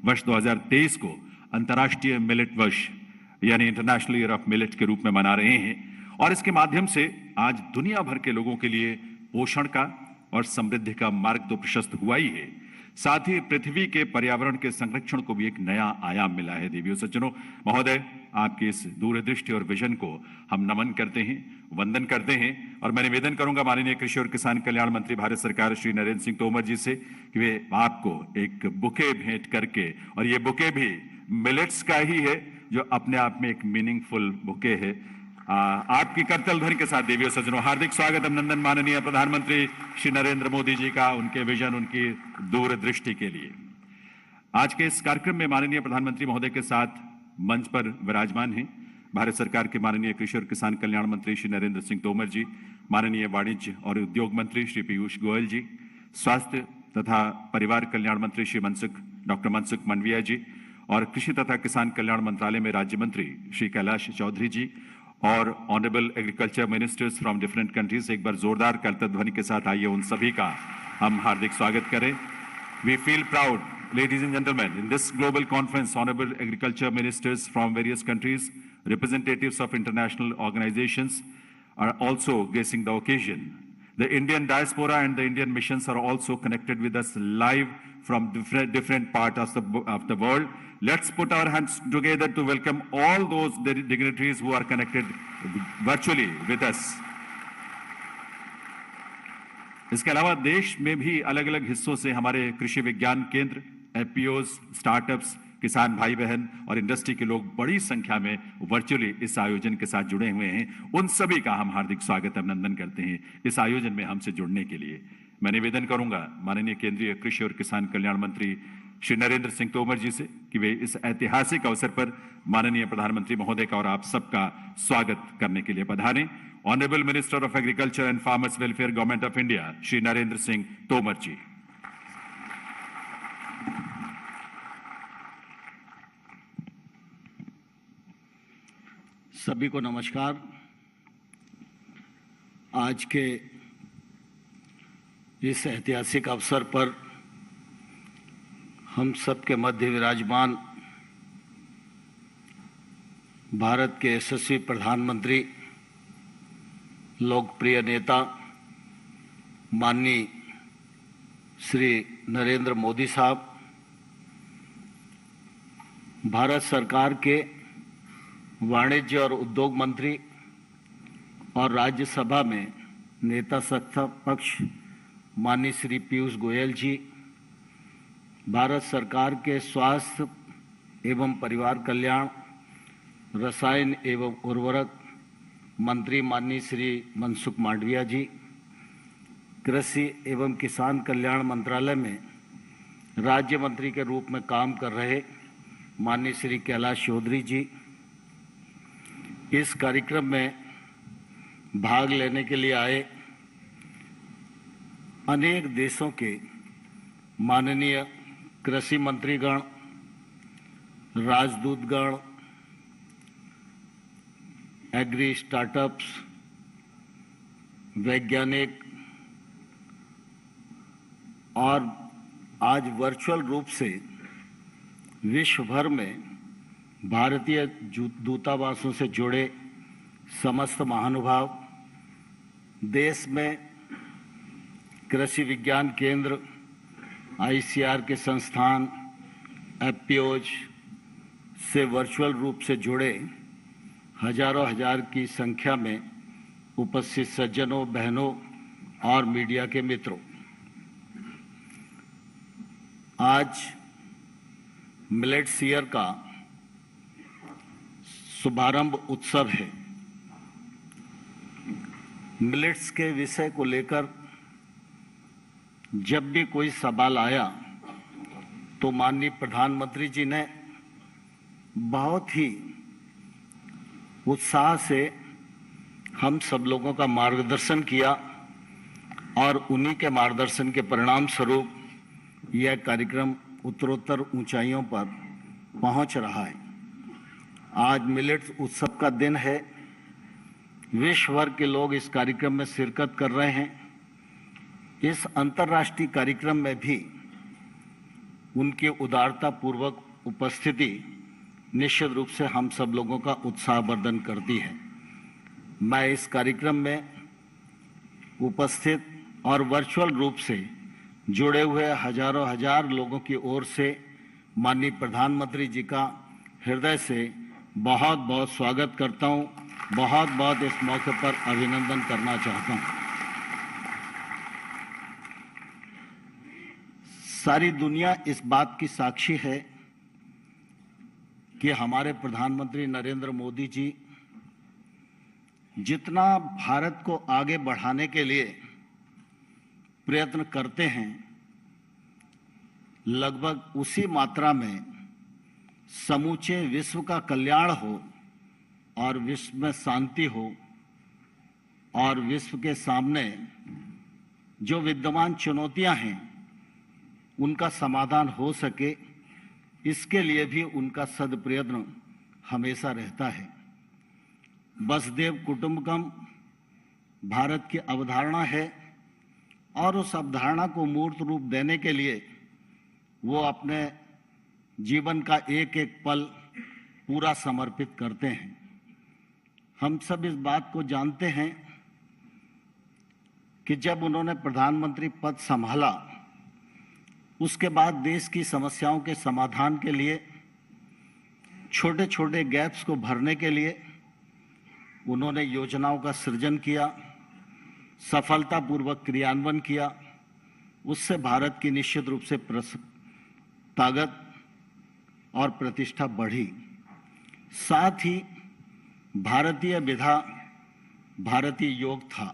वर्ष 2023 को अंतर्राष्ट्रीय मिलेट वर्ष यानी इंटरनेशनल ईयर ऑफ मिलेट के रूप में मना रहे हैं और इसके माध्यम से आज दुनिया भर के लोगों के लिए पोषण का और समृद्धि का मार्ग तो प्रशस्त हुआ ही है, साथ ही पृथ्वी के पर्यावरण के संरक्षण को भी एक नया आयाम मिला है। देवियों सज्जनों, महोदय, आपकी इस दूरदृष्टि और विजन को हम नमन करते हैं, वंदन करते हैं और मैं निवेदन करूंगा माननीय कृषि और किसान कल्याण मंत्री भारत सरकार श्री नरेंद्र सिंह तोमर जी से कि वे आपको एक बुके भेंट करके, और ये बुके भी मिलेट्स का ही है जो अपने आप में एक मीनिंगफुल बुके है, आपकी करतल ध्वनि के साथ देवियों सज्जनों हार्दिक स्वागत अभिनंदन माननीय प्रधानमंत्री श्री नरेंद्र मोदी जी का, उनके विजन, उनकी दूरदृष्टि के लिए। आज के इस कार्यक्रम में माननीय प्रधानमंत्री महोदय के साथ मंच पर विराजमान हैं भारत सरकार के माननीय कृषि और किसान कल्याण मंत्री श्री नरेंद्र सिंह तोमर जी, माननीय वाणिज्य और उद्योग मंत्री श्री पीयूष गोयल जी, स्वास्थ्य तथा परिवार कल्याण मंत्री श्री डॉक्टर मनसुख मंडाविया जी और कृषि तथा किसान कल्याण मंत्रालय में राज्य मंत्री श्री कैलाश चौधरी जी और honourable agriculture ministers from different countries. एक बार जोरदार करतल ध्वनि के साथ आइए उन सभी का हम हार्दिक स्वागत करें। We feel proud, ladies and gentlemen, in this global conference, honorable agriculture ministers from various countries, representatives of international organizations are also gracing the occasion. The Indian diaspora and the Indian missions are also connected with us live from different parts of the world. Let's put our hands together to welcome all those dignitaries who are connected virtually with us. इसके अलावा देश में भी अलग अलग हिस्सों से हमारे कृषि विज्ञान केंद्र, एफपीओज, स्टार्टअप्स, किसान भाई बहन और इंडस्ट्री के लोग बड़ी संख्या में वर्चुअली इस आयोजन के साथ जुड़े हुए हैं। उन सभी का हम हार्दिक स्वागत अभिनंदन करते हैं इस आयोजन में हमसे जुड़ने के लिए। मैं निवेदन करूंगा माननीय केंद्रीय कृषि और किसान कल्याण मंत्री श्री नरेंद्र सिंह तोमर जी से कि वे इस ऐतिहासिक अवसर पर माननीय प्रधानमंत्री महोदय का और आप सबका स्वागत करने के लिए पधारें। Honourable minister of agriculture and farmers welfare, government of India, Shri Narendra Singh Tomar ji. सभी को नमस्कार। आज के इस ऐतिहासिक अवसर पर हम सबके मध्य विराजमान भारत के यशस्वी प्रधानमंत्री, लोकप्रिय नेता माननीय श्री नरेंद्र मोदी साहब, भारत सरकार के वाणिज्य और उद्योग मंत्री और राज्यसभा में नेता सत्ता पक्ष माननीय श्री पीयूष गोयल जी, भारत सरकार के स्वास्थ्य एवं परिवार कल्याण, रसायन एवं उर्वरक मंत्री माननीय श्री मनसुख मंडाविया जी, कृषि एवं किसान कल्याण मंत्रालय में राज्य मंत्री के रूप में काम कर रहे माननीय श्री कैलाश चौधरी जी, इस कार्यक्रम में भाग लेने के लिए आए अनेक देशों के माननीय कृषि मंत्रीगण, राजदूतगण, एग्री स्टार्टअप्स, वैज्ञानिक और आज वर्चुअल रूप से विश्व भर में भारतीय दूतावासों से जुड़े समस्त महानुभाव, देश में कृषि विज्ञान केंद्र, आईसीआर के संस्थान, एफपीओज से वर्चुअल रूप से जुड़े हजारों हजार की संख्या में उपस्थित सज्जनों, बहनों और मीडिया के मित्रों, आज मिलेट्स ईयर का शुभारंभ उत्सव है। मिलेट्स के विषय को लेकर जब भी कोई सवाल आया तो माननीय प्रधानमंत्री जी ने बहुत ही उत्साह से हम सब लोगों का मार्गदर्शन किया और उन्हीं के मार्गदर्शन के परिणाम स्वरूप यह कार्यक्रम उत्तरोत्तर ऊंचाइयों पर पहुंच रहा है। आज मिलेट्स उत्सव का दिन है। विश्व भर के लोग इस कार्यक्रम में शिरकत कर रहे हैं। इस अंतर्राष्ट्रीय कार्यक्रम में भी उनकी उदारता पूर्वक उपस्थिति निश्चित रूप से हम सब लोगों का उत्साहवर्धन करती है। मैं इस कार्यक्रम में उपस्थित और वर्चुअल रूप से जुड़े हुए हजारों हजार लोगों की ओर से माननीय प्रधानमंत्री जी का हृदय से बहुत बहुत स्वागत करता हूं, बहुत बहुत इस मौके पर अभिनंदन करना चाहता हूं। सारी दुनिया इस बात की साक्षी है कि हमारे प्रधानमंत्री नरेंद्र मोदी जी जितना भारत को आगे बढ़ाने के लिए प्रयत्न करते हैं, लगभग उसी मात्रा में समूचे विश्व का कल्याण हो और विश्व में शांति हो और विश्व के सामने जो विद्यमान चुनौतियां हैं उनका समाधान हो सके, इसके लिए भी उनका सदप्रयत्न हमेशा रहता है। वसुधैव कुटुंबकम भारत की अवधारणा है और उस अवधारणा को मूर्त रूप देने के लिए वो अपने जीवन का एक एक पल पूरा समर्पित करते हैं। हम सब इस बात को जानते हैं कि जब उन्होंने प्रधानमंत्री पद संभाला, उसके बाद देश की समस्याओं के समाधान के लिए, छोटे छोटे गैप्स को भरने के लिए उन्होंने योजनाओं का सृजन किया, सफलतापूर्वक क्रियान्वयन किया। उससे भारत की निश्चित रूप से ताकत और प्रतिष्ठा बढ़ी। साथ ही भारतीय विधा, भारतीय योग था।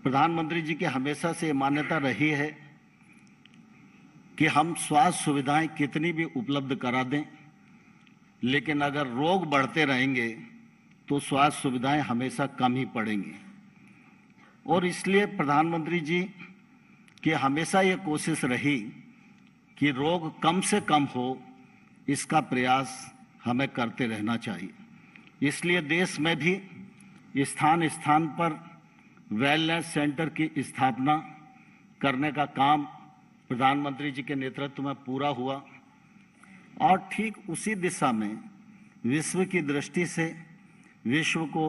प्रधानमंत्री जी की हमेशा से मान्यता रही है कि हम स्वास्थ्य सुविधाएं कितनी भी उपलब्ध करा दें, लेकिन अगर रोग बढ़ते रहेंगे तो स्वास्थ्य सुविधाएं हमेशा कम ही पड़ेंगी। और इसलिए प्रधानमंत्री जी की हमेशा ये कोशिश रही कि रोग कम से कम हो, इसका प्रयास हमें करते रहना चाहिए। इसलिए देश में भी स्थान स्थान पर वेलनेस सेंटर की स्थापना करने का काम प्रधानमंत्री जी के नेतृत्व में पूरा हुआ और ठीक उसी दिशा में विश्व की दृष्टि से विश्व को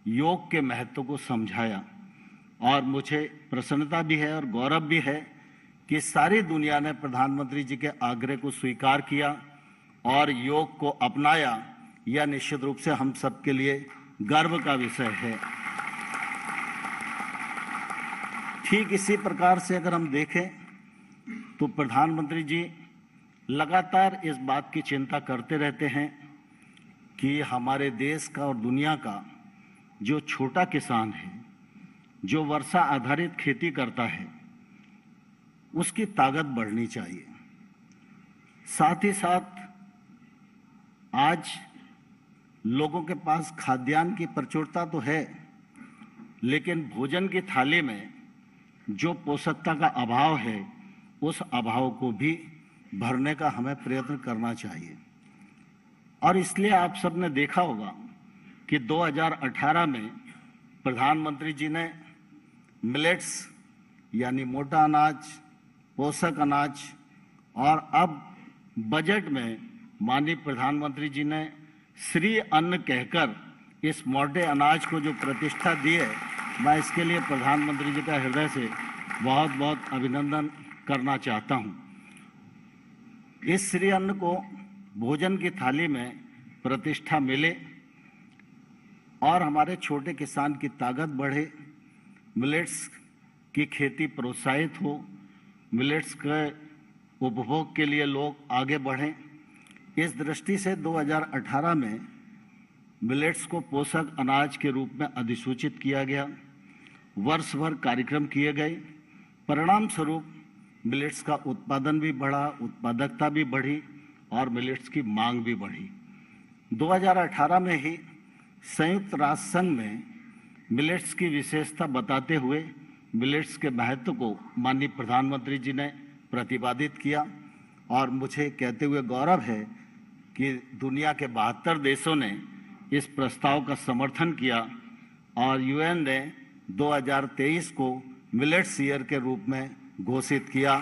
योग के महत्व को समझाया। और मुझे प्रसन्नता भी है और गौरव भी है कि सारी दुनिया ने प्रधानमंत्री जी के आग्रह को स्वीकार किया और योग को अपनाया। यह निश्चित रूप से हम सबके लिए गर्व का विषय है। ठीक इसी प्रकार से अगर हम देखें तो प्रधानमंत्री जी लगातार इस बात की चिंता करते रहते हैं कि हमारे देश का और दुनिया का जो छोटा किसान है, जो वर्षा आधारित खेती करता है, उसकी ताकत बढ़नी चाहिए। साथ ही साथ आज लोगों के पास खाद्यान्न की प्रचुरता तो है, लेकिन भोजन की थाली में जो पोषकता का अभाव है, उस अभाव को भी भरने का हमें प्रयत्न करना चाहिए। और इसलिए आप सबने देखा होगा कि 2018 में प्रधानमंत्री जी ने मिलेट्स यानी मोटा अनाज, पोषक अनाज और अब बजट में माननीय प्रधानमंत्री जी ने श्री अन्न कहकर इस मोटे अनाज को जो प्रतिष्ठा दी है, मैं इसके लिए प्रधानमंत्री जी का हृदय से बहुत बहुत अभिनंदन करना चाहता हूं। इस श्री अन्न को भोजन की थाली में प्रतिष्ठा मिले और हमारे छोटे किसान की ताकत बढ़े, मिलेट्स की खेती प्रोत्साहित हो, मिलेट्स के उपभोग के लिए लोग आगे बढ़ें। इस दृष्टि से 2018 में मिलेट्स को पोषक अनाज के रूप में अधिसूचित किया गया। वर्ष भर कार्यक्रम किए गए। परिणाम स्वरूप मिलेट्स का उत्पादन भी बढ़ा, उत्पादकता भी बढ़ी और मिलेट्स की मांग भी बढ़ी। 2018 में ही संयुक्त राष्ट्र संघ में मिलेट्स की विशेषता बताते हुए मिलेट्स के महत्व को माननीय प्रधानमंत्री जी ने प्रतिपादित किया और मुझे कहते हुए गौरव है कि दुनिया के 72 देशों ने इस प्रस्ताव का समर्थन किया और यूएन ने 2023 को मिलेट्स ईयर के रूप में घोषित किया।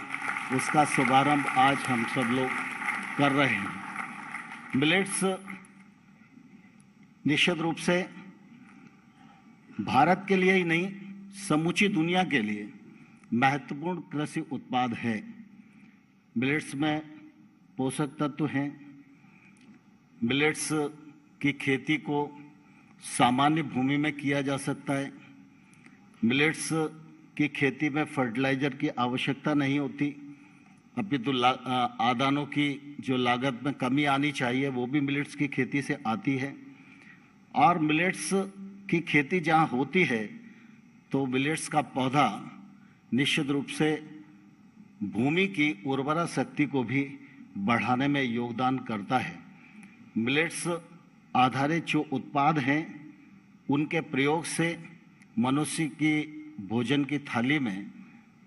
उसका शुभारंभ आज हम सब लोग कर रहे हैं। मिलेट्स निश्चित रूप से भारत के लिए ही नहीं, समूची दुनिया के लिए महत्वपूर्ण कृषि उत्पाद है। मिलेट्स में पोषक तत्व हैं। मिलेट्स की खेती को सामान्य भूमि में किया जा सकता है। मिलेट्स की खेती में फर्टिलाइजर की आवश्यकता नहीं होती, अपितु आदानों की जो लागत में कमी आनी चाहिए वो भी मिलेट्स की खेती से आती है। और मिलेट्स की खेती जहाँ होती है तो मिलेट्स का पौधा निश्चित रूप से भूमि की उर्वरा शक्ति को भी बढ़ाने में योगदान करता है। मिलेट्स आधारित जो उत्पाद हैं उनके प्रयोग से मनुष्य की भोजन की थाली में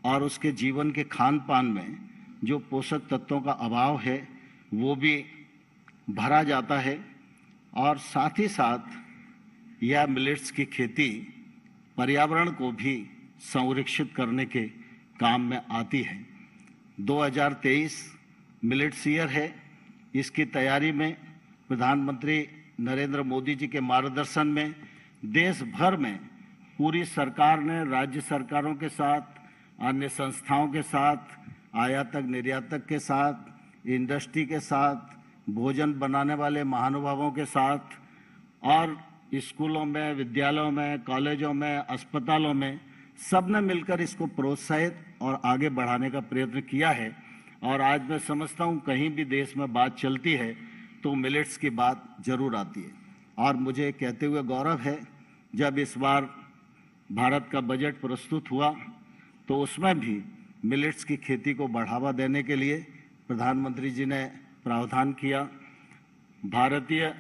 और उसके जीवन के खान पान में जो पोषक तत्वों का अभाव है वो भी भरा जाता है। और साथ ही साथ यह मिलेट्स की खेती पर्यावरण को भी संरक्षित करने के काम में आती है। 2023 मिलेट्स ईयर है। इसकी तैयारी में प्रधानमंत्री नरेंद्र मोदी जी के मार्गदर्शन में देश भर में पूरी सरकार ने राज्य सरकारों के साथ, अन्य संस्थाओं के साथ, आयातक निर्यातक के साथ, इंडस्ट्री के साथ, भोजन बनाने वाले महानुभावों के साथ और स्कूलों में, विद्यालयों में, कॉलेजों में, अस्पतालों में सब ने मिलकर इसको प्रोत्साहित और आगे बढ़ाने का प्रयत्न किया है। और आज मैं समझता हूँ कहीं भी देश में बात चलती है तो मिलेट्स की बात जरूर आती है। और मुझे कहते हुए गौरव है, जब इस बार भारत का बजट प्रस्तुत हुआ तो उसमें भी मिलेट्स की खेती को बढ़ावा देने के लिए प्रधानमंत्री जी ने प्रावधान किया। भारतीय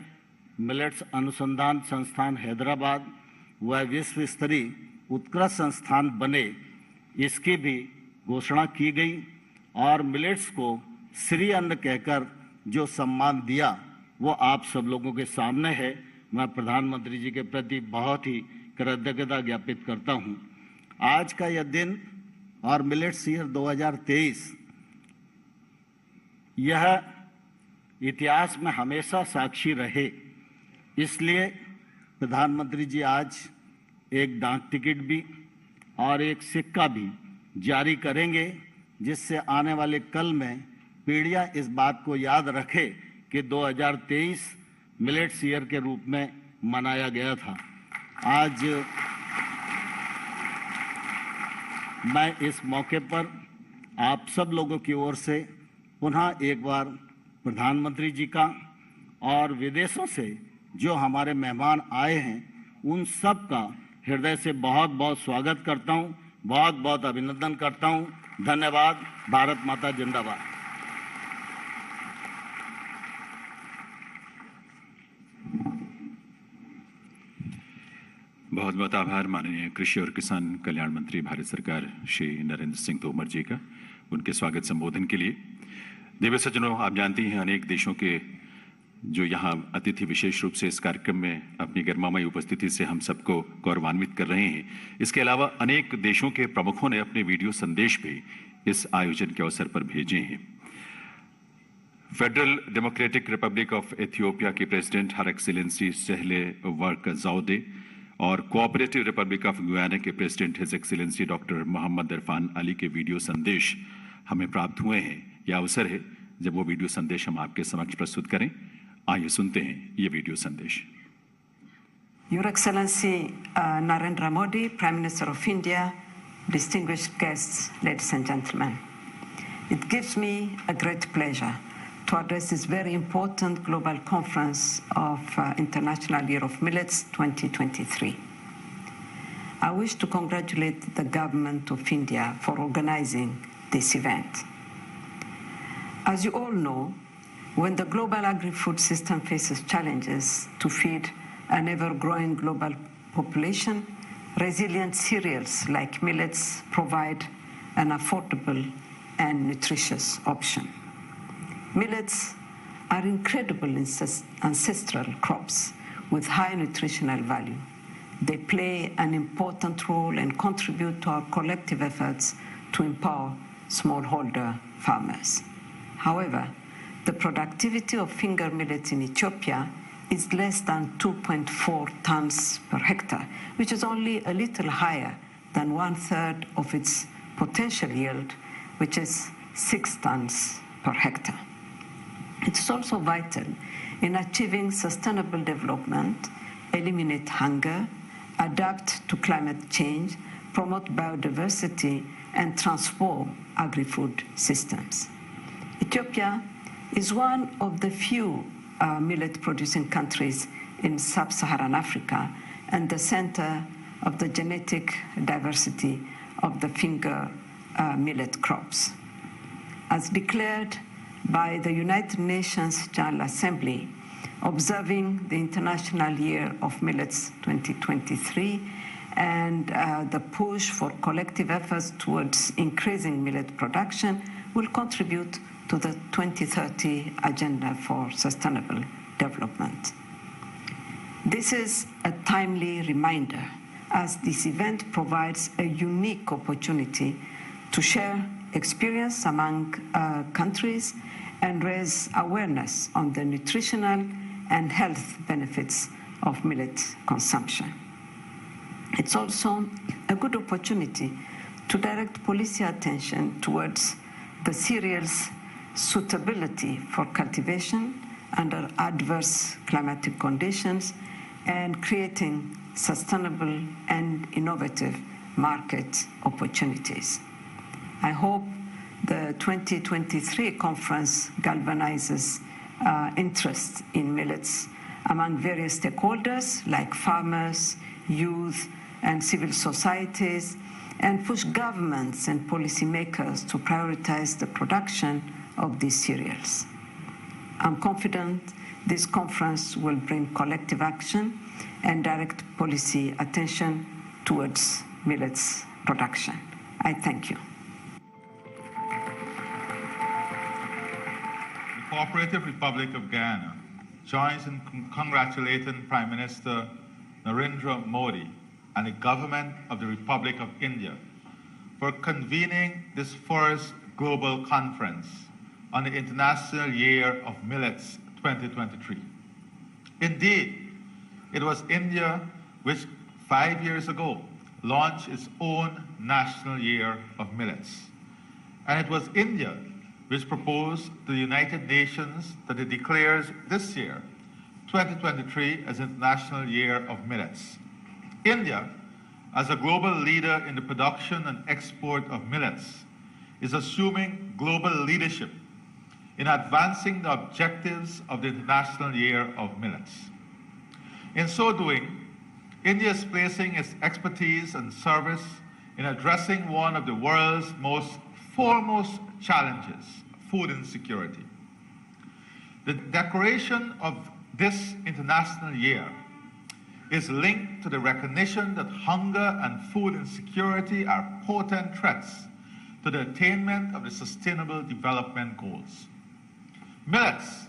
मिलेट्स अनुसंधान संस्थान हैदराबाद वह विश्व स्तरीय उत्कृष्ट संस्थान बने, इसकी भी घोषणा की गई। और मिलेट्स को श्री अन्न कहकर जो सम्मान दिया वो आप सब लोगों के सामने है। मैं प्रधानमंत्री जी के प्रति बहुत ही कृतज्ञता ज्ञापित करता हूँ। आज का यह दिन और मिलेट्स ईयर 2023 यह इतिहास में हमेशा साक्षी रहे, इसलिए प्रधानमंत्री जी आज एक डाक टिकट भी और एक सिक्का भी जारी करेंगे, जिससे आने वाले कल में पीढ़ियां इस बात को याद रखे कि 2023 मिलेट्स ईयर के रूप में मनाया गया था। आज मैं इस मौके पर आप सब लोगों की ओर से पुनः एक बार प्रधानमंत्री जी का और विदेशों से जो हमारे मेहमान आए हैं उन सब का हृदय से बहुत बहुत स्वागत करता हूँ, बहुत बहुत अभिनंदन करता हूँ। धन्यवाद। भारत माता जिंदाबाद। बहुत बहुत आभार माननीय कृषि और किसान कल्याण मंत्री भारत सरकार श्री नरेंद्र सिंह तोमर जी का उनके स्वागत संबोधन के लिए। देवी सज्जनों, आप जानती हैं अनेक देशों के जो यहाँ अतिथि विशेष रूप से इस कार्यक्रम में अपनी गरिमामयी उपस्थिति से हम सबको गौरवान्वित कर रहे हैं। इसके अलावा अनेक देशों के प्रमुखों ने अपने वीडियो संदेश भी इस आयोजन के अवसर पर भेजे हैं। Federal democratic republic of Ethiopia के president her excellency Sahle Work Zewde और कोऑपरेटिव रिपब्लिक ऑफ गुयाना के president his excellency doctor Mohamed Irfaan Ali के वीडियो संदेश हमें प्राप्त हुए हैं। यह अवसर है जब वो वीडियो संदेश हम आपके समक्ष प्रस्तुत करें। आइए सुनते हैं ये वीडियो संदेश। Your Excellency Narendra Modi, Prime Minister of India, distinguished guests, ladies and gentlemen. It gives me a great pleasure to address this very important global conference of International Year of Millets 2023. I wish to congratulate the government of India for organizing this event. As you all know, when the global agri-food system faces challenges to feed an ever-growing global population, resilient cereals like millets provide an affordable and nutritious option. Millets are incredible ancestral crops with high nutritional value. They play an important role and contribute to our collective efforts to empower smallholder farmers. However, the productivity of finger millets in Ethiopia is less than 2.4 tons per hectare, which is only a little higher than 1/3 of its potential yield, which is 6 tons per hectare. It is also vital in achieving sustainable development, eliminate hunger, adapt to climate change, promote biodiversity, and transform agri-food systems. Ethiopia is one of the few millet-producing countries in sub-Saharan Africa and the center of the genetic diversity of the finger millet crops. As declared by the United Nations General Assembly, observing the International Year of Millets 2023 and the push for collective efforts towards increasing millet production will contribute to the 2030 Agenda for Sustainable Development. This is a timely reminder, as this event provides a unique opportunity to share experience among countries and raise awareness on the nutritional and health benefits of millet consumption. It's also a good opportunity to direct policy attention towards the cereal's suitability for cultivation under adverse climatic conditions and creating sustainable and innovative market opportunities. I hope the 2023 conference galvanizes interest in millets among various stakeholders like farmers, youth, and civil societies, and push governments and policymakers to prioritize the production of these cereals. I'm confident this conference will bring collective action and direct policy attention towards millets production. I thank you. The Cooperative Republic of Guyana joins in congratulating Prime Minister Narendra Modi and the government of the Republic of India for convening this first global conference on the International Year of Millets 2023. Indeed, it was India which 5 years ago launched its own National Year of Millets. And it was India which proposed to the United Nations that it declares this year, 2023, as International Year of Millets. India, as a global leader in the production and export of millets, is assuming global leadership in advancing the objectives of the International Year of Millets. In so doing, India is placing its expertise and service in addressing one of the world's most foremost challenges, food insecurity. The declaration of this International Year is linked to the recognition that hunger and food insecurity are potent threats to the attainment of the Sustainable Development Goals. Millets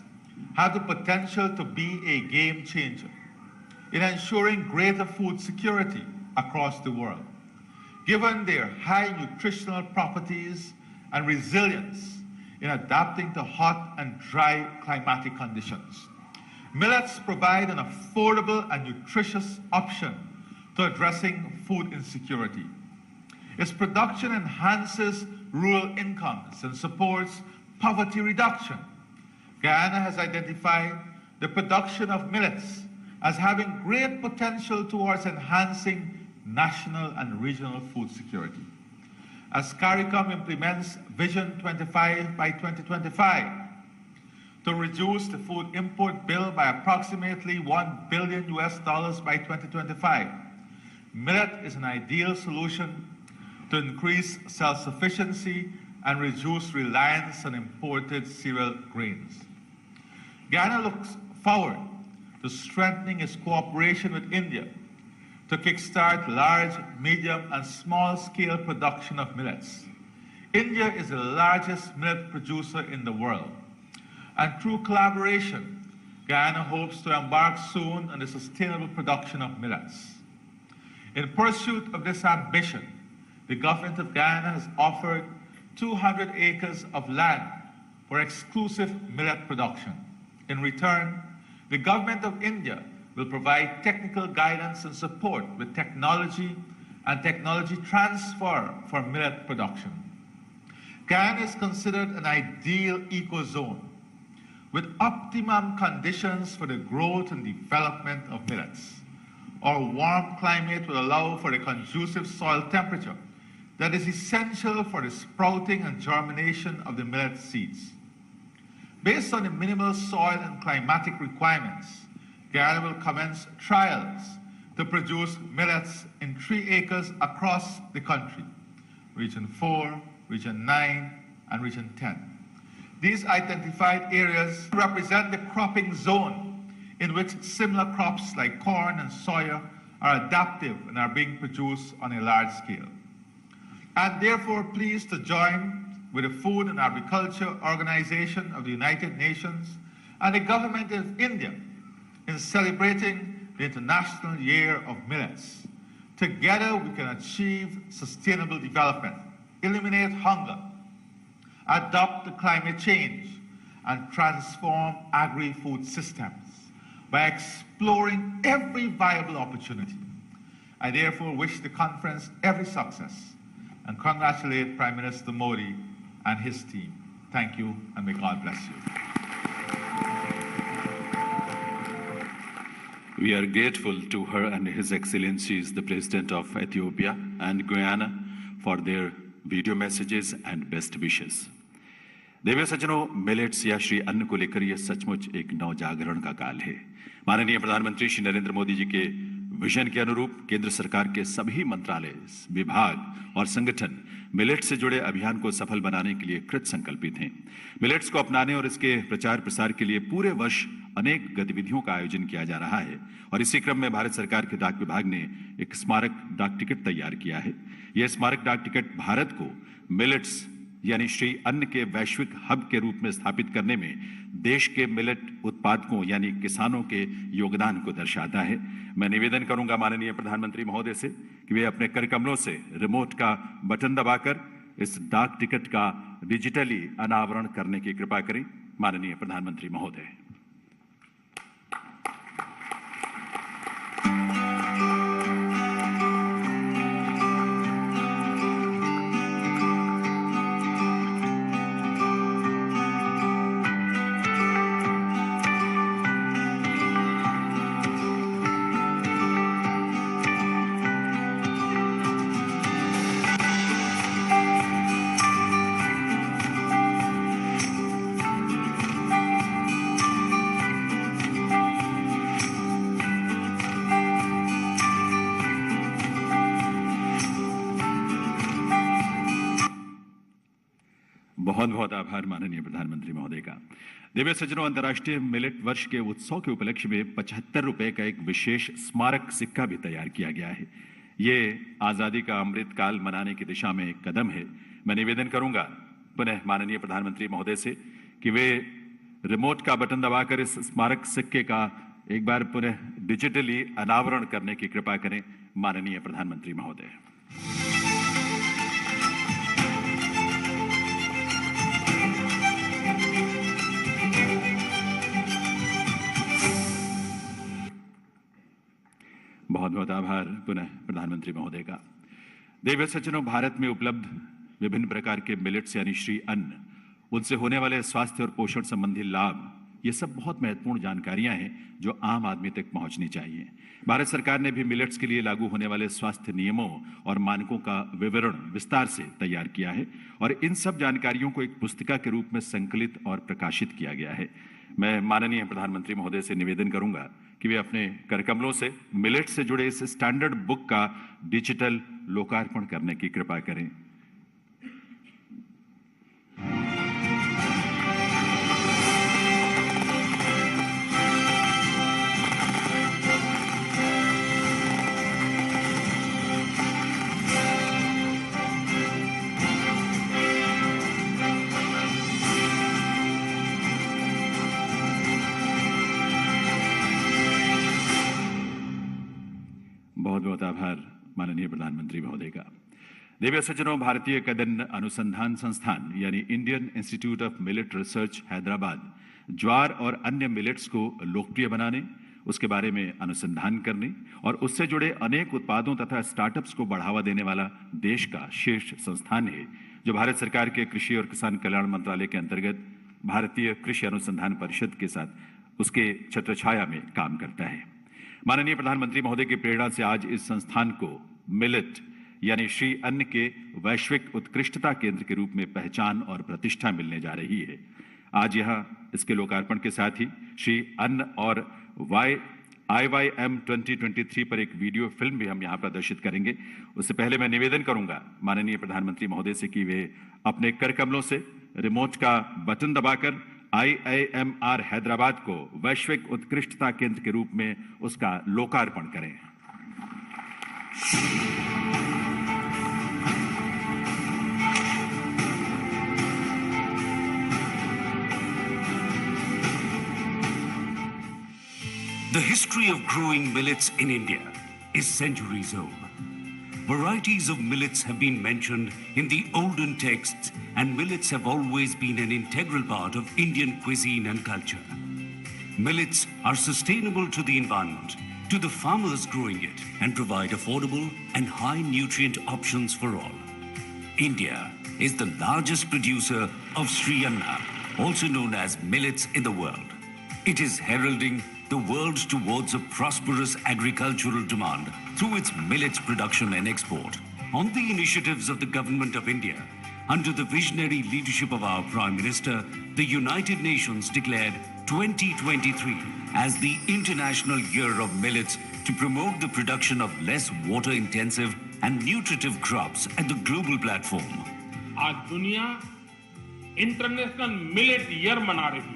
have the potential to be a game changer in ensuring greater food security across the world, given their high nutritional properties and resilience in adapting to hot and dry climatic conditions. Millets provide an affordable and nutritious option to addressing food insecurity. Its production enhances rural incomes and supports poverty reduction. Guyana has identified the production of millets as having great potential towards enhancing national and regional food security. As CARICOM implements Vision 25 by 2025 to reduce the food import bill by approximately $1 billion by 2025, millet is an ideal solution to increase self-sufficiency and reduce reliance on imported cereal grains. Guyana looks forward to strengthening its cooperation with India to kickstart large, medium, and small-scale production of millets. India is the largest millet producer in the world, and through collaboration, Guyana hopes to embark soon on the sustainable production of millets. In pursuit of this ambition, the government of Guyana has offered 200 acres of land for exclusive millet production. In return, the government of India will provide technical guidance and support with technology and technology transfer for millet production. Guyana is considered an ideal ecozone with optimum conditions for the growth and development of millets. Our warm climate will allow for a conducive soil temperature that is essential for the sprouting and germination of the millet seeds. Based on the minimal soil and climatic requirements, Guyana will commence trials to produce millets in 3 acres across the country, Region 4, Region 9, and Region 10. These identified areas represent the cropping zone in which similar crops like corn and soya are adaptive and are being produced on a large scale. I'm therefore pleased to join with the Food and Agriculture Organization of the United Nations and the Government of India in celebrating the International Year of Millets. Together we can achieve sustainable development, eliminate hunger, adopt to climate change, and transform agri-food systems by exploring every viable opportunity. I therefore wish the conference every success and congratulate Prime Minister Modi and his team. Thank you, and may God bless you. We are grateful to her and His Excellencies, the President of Ethiopia and Guyana, for their video messages and best wishes. देवी सज्जनों, millets या श्री अन्न को लेकर यह सचमुच एक नवजागरण का काल है। माननीय प्रधानमंत्री श्री नरेंद्र मोदी जी के विजन के अनुरूप केंद्र सरकार के सभी मंत्रालय, विभाग और संगठन मिलेट्स से जुड़े अभियान को सफल बनाने के लिए कृत संकल्पित हैं। मिलेट्स को अपनाने और इसके प्रचार प्रसार के लिए पूरे वर्ष अनेक गतिविधियों का आयोजन किया जा रहा है और इसी क्रम में भारत सरकार के डाक विभाग ने एक स्मारक डाक टिकट तैयार किया है। यह स्मारक डाक टिकट भारत को मिलेट्स यानी श्री अन्न के वैश्विक हब के रूप में स्थापित करने में देश के मिलेट उत्पादकों यानी किसानों के योगदान को दर्शाता है। मैं निवेदन करूंगा माननीय प्रधानमंत्री महोदय से कि वे अपने कर कमलों से रिमोट का बटन दबाकर इस डाक टिकट का डिजिटली अनावरण करने की कृपा करें। माननीय प्रधानमंत्री महोदय। बहुत बहुत आभार माननीय प्रधानमंत्री महोदय का। देवी सज्जनों, अंतर्राष्ट्रीय मिलेट वर्ष के उत्सव के उपलक्ष्य में 75 रुपए का एक विशेष स्मारक सिक्का भी तैयार किया गया है। ये आजादी का अमृत काल मनाने की दिशा में एक कदम है। मैं निवेदन करूंगा पुनः माननीय प्रधानमंत्री महोदय से कि वे रिमोट का बटन दबाकर इस स्मारक सिक्के का एक बार पुनः डिजिटली अनावरण करने की कृपा करें। माननीय प्रधानमंत्री महोदय। बहुत बहुत आभार पुनः प्रधानमंत्री महोदय का। देवी सज्जनों, भारत में उपलब्ध विभिन्न प्रकार के मिलेट्स यानी श्री अन्न, उनसे होने वाले स्वास्थ्य और पोषण संबंधी लाभ, ये सब बहुत महत्वपूर्ण जानकारियां हैं जो आम आदमी तक पहुंचनी चाहिए। भारत सरकार ने भी मिलेट्स के लिए लागू होने वाले स्वास्थ्य नियमों और मानकों का विवरण विस्तार से तैयार किया है और इन सब जानकारियों को एक पुस्तिका के रूप में संकलित और प्रकाशित किया गया है। मैं माननीय प्रधानमंत्री महोदय से निवेदन करूंगा कि वे अपने करकमलों से मिलेट से जुड़े इस स्टैंडर्ड बुक का डिजिटल लोकार्पण करने की कृपा करें। बहुत बहुत आभार माननीय प्रधानमंत्री महोदय का। देवी सज्जनों, भारतीय कदन अनुसंधान संस्थान यानी Indian institute of millet research Hyderabad ज्वार और अन्य मिलेट्स को लोकप्रिय बनाने, उसके बारे में अनुसंधान करने और उससे जुड़े अनेक उत्पादों तथा स्टार्टअप्स को बढ़ावा देने वाला देश का शीर्ष संस्थान है, जो भारत सरकार के कृषि और किसान कल्याण मंत्रालय के अंतर्गत भारतीय कृषि अनुसंधान परिषद के साथ उसके छत्रछाया में काम करता है। माननीय प्रधानमंत्री महोदय की प्रेरणा से आज इस संस्थान को मिलेट यानी श्री अन्न के वैश्विक उत्कृष्टता केंद्र के रूप में पहचान और प्रतिष्ठा मिलने जा रही है। आज यहां इसके लोकार्पण के साथ ही श्री अन्न और IYM 2023 पर एक वीडियो फिल्म भी हम यहां प्रदर्शित करेंगे। उससे पहले मैं निवेदन करूंगा माननीय प्रधानमंत्री महोदय से कि वे अपने कर कमलों से रिमोट का बटन दबाकर IIMR हैदराबाद को वैश्विक उत्कृष्टता केंद्र के रूप में उसका लोकार्पण करें। The history of growing millets in India is centuries old. Varieties of millets have been mentioned in the olden texts, and millets have always been an integral part of Indian cuisine and culture. Millets are sustainable to the environment, to the farmers growing it, and provide affordable and high nutrient options for all. India is the largest producer of Sri Anna, also known as millets in the world. It is heralding the world towards a prosperous agricultural demand through its millets production and export. On the initiatives of the Government of India, under the visionary leadership of our Prime Minister, the United Nations declared 2023 as the International Year of Millets to promote the production of less water-intensive and nutritive crops at the global platform. आज दुनिया international millet year मना रही है।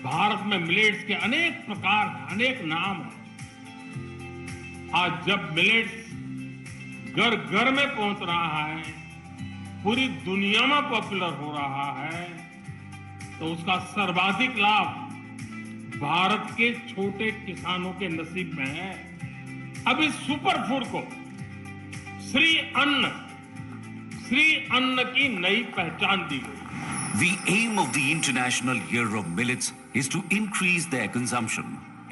भारत में millets के अनेक प्रकार हैं, अनेक नाम हैं। आज जब मिलेट्स घर घर में पहुंच रहा है, पूरी दुनिया में पॉपुलर हो रहा है, तो उसका सर्वाधिक लाभ भारत के छोटे किसानों के नसीब में है। अब इस सुपर फूड को श्री अन्न की नई पहचान दी गई। The aim of the International Year of Millets is to increase their consumption,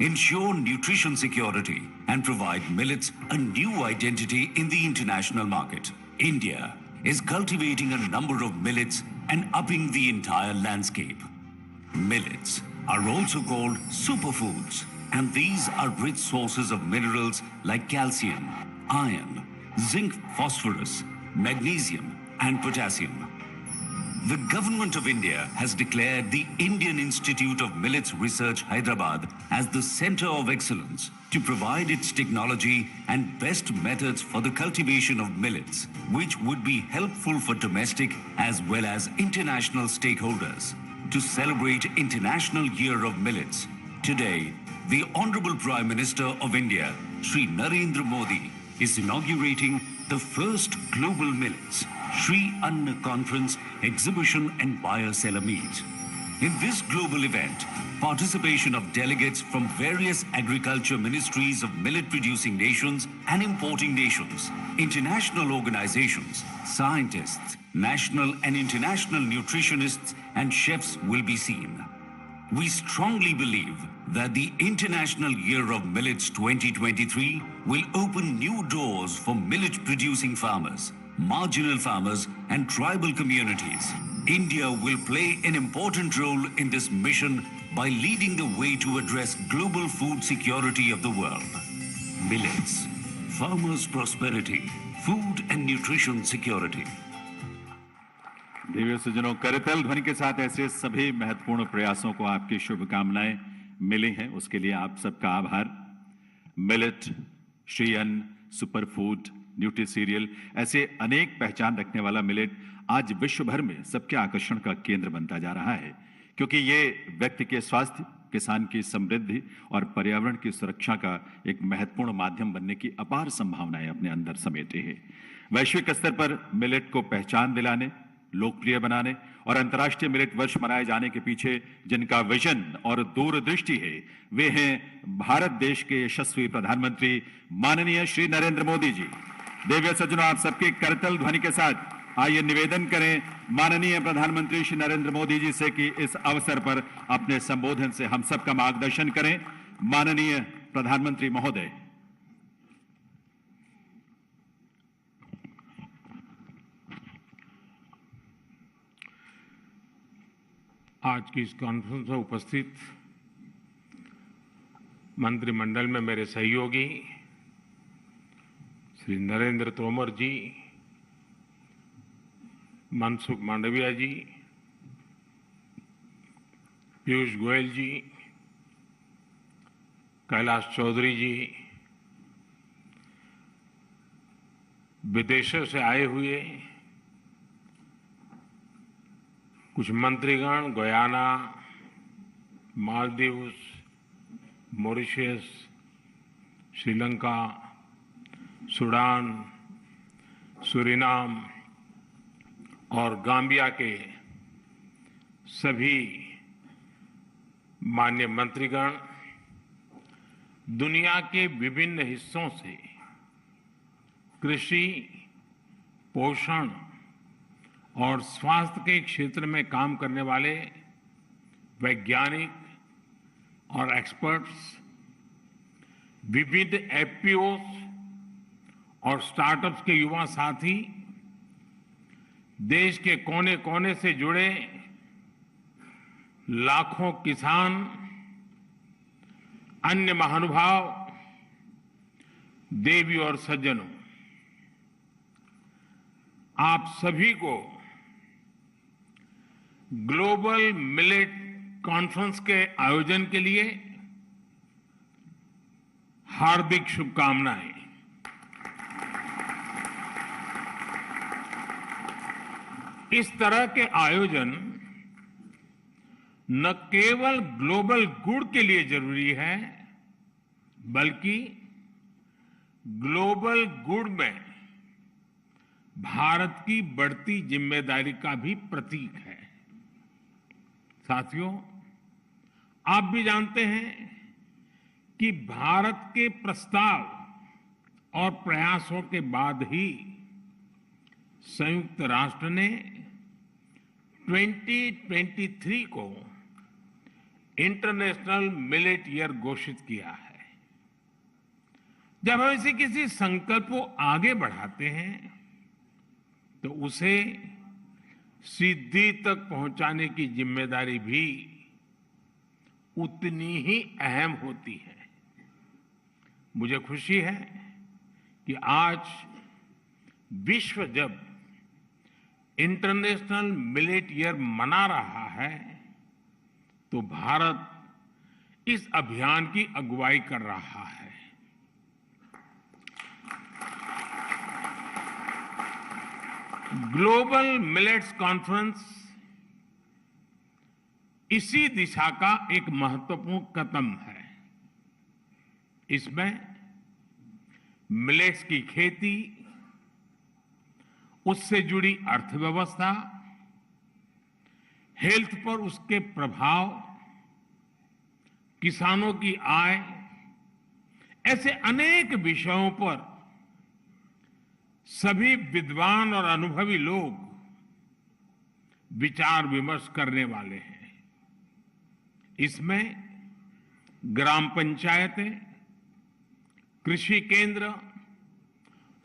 ensure nutrition security, and provide millets a new identity in the international market. India is cultivating a number of millets and upping the entire landscape. Millets are also called superfoods, and these are rich sources of minerals like calcium, iron, zinc, phosphorus, magnesium, and potassium. The Government of India has declared the Indian Institute of Millets Research Hyderabad as the Center of Excellence to provide its technology and best methods for the cultivation of millets, which would be helpful for domestic as well as international stakeholders. To celebrate International Year of Millets, today, the Honorable Prime Minister of India, Shri Narendra Modi, is inaugurating the first Global Millets Sri Anna Conference, Exhibition and Buyer Seller Meet. In this global event, participation of delegates from various agriculture ministries of millet-producing nations and importing nations, international organizations, scientists, national and international nutritionists and chefs will be seen. We strongly believe that the International Year of Millets 2023 will open new doors for millet-producing farmers, marginal farmers and tribal communities. India will play an important role in this mission by leading the way to address global food security of the world. Millets, farmers' prosperity, food and nutrition security. देवी सज्जनों, करतल ध्वनि के साथ ऐसे सभी महत्वपूर्ण प्रयासों को आपकी शुभकामनाएं मिली हैं, उसके लिए आप सबका आभार। मिलेट, श्री अन्न, सुपर फूड, न्यूट्री सीरियल, ऐसे अनेक पहचान रखने वाला मिलेट आज विश्व भर में सबके आकर्षण का केंद्र बनता जा रहा है, क्योंकि ये व्यक्ति के स्वास्थ्य, किसान की समृद्धि और पर्यावरण की सुरक्षा का एक महत्वपूर्ण माध्यम बनने की अपार संभावनाएं अपने अंदर समेटे हैं। वैश्विक स्तर पर मिलेट को पहचान दिलाने, लोकप्रिय बनाने और अंतर्राष्ट्रीय मिलेट वर्ष मनाए जाने के पीछे जिनका विजन और दूरदृष्टि है, वे हैं भारत देश के यशस्वी प्रधानमंत्री माननीय श्री नरेंद्र मोदी जी। देव्य सज्जनों, आप सबके करतल ध्वनि के साथ आइए निवेदन करें माननीय प्रधानमंत्री श्री नरेंद्र मोदी जी से कि इस अवसर पर अपने संबोधन से हम सबका मार्गदर्शन करें। माननीय प्रधानमंत्री महोदय। आज की इस कॉन्फ्रेंस में उपस्थित मंत्रिमंडल में मेरे सहयोगी श्री नरेंद्र तोमर जी, मनसुख मांडविया जी, पीयूष गोयल जी, कैलाश चौधरी जी, विदेशों से आए हुए कुछ मंत्रीगण, Guyana, Maldives, Mauritius, Sri Lanka, Sudan, Suriname और गाम्बिया के सभी माननीय मंत्रीगण, दुनिया के विभिन्न हिस्सों से कृषि, पोषण और स्वास्थ्य के क्षेत्र में काम करने वाले वैज्ञानिक और एक्सपर्ट्स, विविध एफपीओस और स्टार्टअप्स के युवा साथी, देश के कोने कोने से जुड़े लाखों किसान, अन्य महानुभाव, देवी और सज्जनों, आप सभी को ग्लोबल मिलेट कॉन्फ्रेंस के आयोजन के लिए हार्दिक शुभकामनाएं। इस तरह के आयोजन न केवल ग्लोबल गुड के लिए जरूरी है, बल्कि ग्लोबल गुड में भारत की बढ़ती जिम्मेदारी का भी प्रतीक है। साथियों, आप भी जानते हैं कि भारत के प्रस्ताव और प्रयासों के बाद ही संयुक्त राष्ट्र ने 2023 को इंटरनेशनल मिलेट ईयर घोषित किया है। जब हम इसे किसी संकल्प को आगे बढ़ाते हैं तो उसे सिद्धि तक पहुंचाने की जिम्मेदारी भी उतनी ही अहम होती है। मुझे खुशी है कि आज विश्व जब इंटरनेशनल मिलेट ईयर मना रहा है तो भारत इस अभियान की अगुवाई कर रहा है। ग्लोबल मिलेट्स कॉन्फ्रेंस इसी दिशा का एक महत्वपूर्ण कदम है। इसमें मिलेट्स की खेती, उससे जुड़ी अर्थव्यवस्था, हेल्थ पर उसके प्रभाव, किसानों की आय, ऐसे अनेक विषयों पर सभी विद्वान और अनुभवी लोग विचार विमर्श करने वाले हैं। इसमें ग्राम पंचायतें, कृषि केंद्र,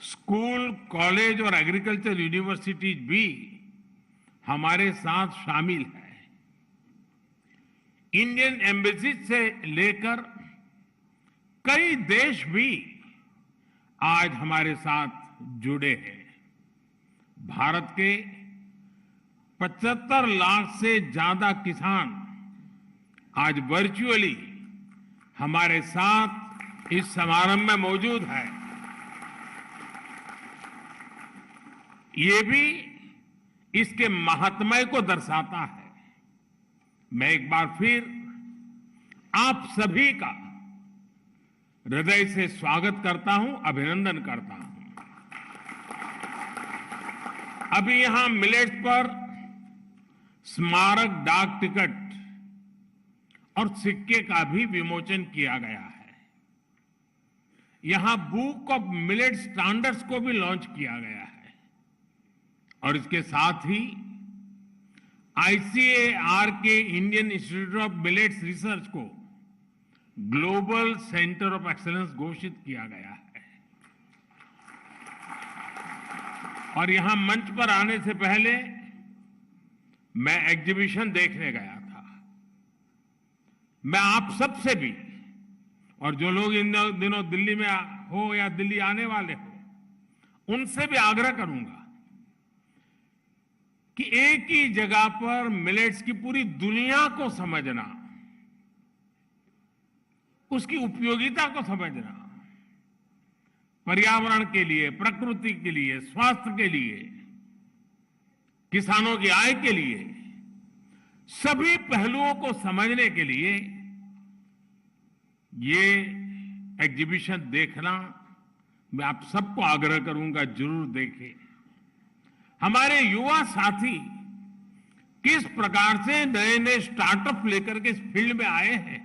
स्कूल, कॉलेज और एग्रीकल्चर यूनिवर्सिटीज भी हमारे साथ शामिल है। इंडियन एम्बेसी से लेकर कई देश भी आज हमारे साथ जुड़े हैं। भारत के 75 लाख से ज्यादा किसान आज वर्चुअली हमारे साथ इस समारंभ में मौजूद है। ये भी इसके महात्म्य को दर्शाता है। मैं एक बार फिर आप सभी का हृदय से स्वागत करता हूं, अभिनंदन करता हूं। अभी यहां मिलेट्स पर स्मारक डाक टिकट और सिक्के का भी विमोचन किया गया है। यहां बुक ऑफ मिलेट स्टैंडर्ड्स को भी लॉन्च किया गया है और इसके साथ ही आईसीएआर के Indian institute of millets research को ग्लोबल सेंटर ऑफ एक्सीलेंस घोषित किया गया है। और यहां मंच पर आने से पहले मैं एग्जीबिशन देखने गया था। मैं आप सबसे भी, और जो लोग इन दिनों दिल्ली में हो या दिल्ली आने वाले हो, उनसे भी आग्रह करूंगा कि एक ही जगह पर मिलेट्स की पूरी दुनिया को समझना, उसकी उपयोगिता को समझना, पर्यावरण के लिए, प्रकृति के लिए, स्वास्थ्य के लिए, किसानों की आय के लिए, सभी पहलुओं को समझने के लिए ये एग्जीबिशन देखना मैं आप सबको आग्रह करूंगा, जरूर देखें। हमारे युवा साथी किस प्रकार से नए नए स्टार्टअप लेकर के इस फील्ड में आए हैं,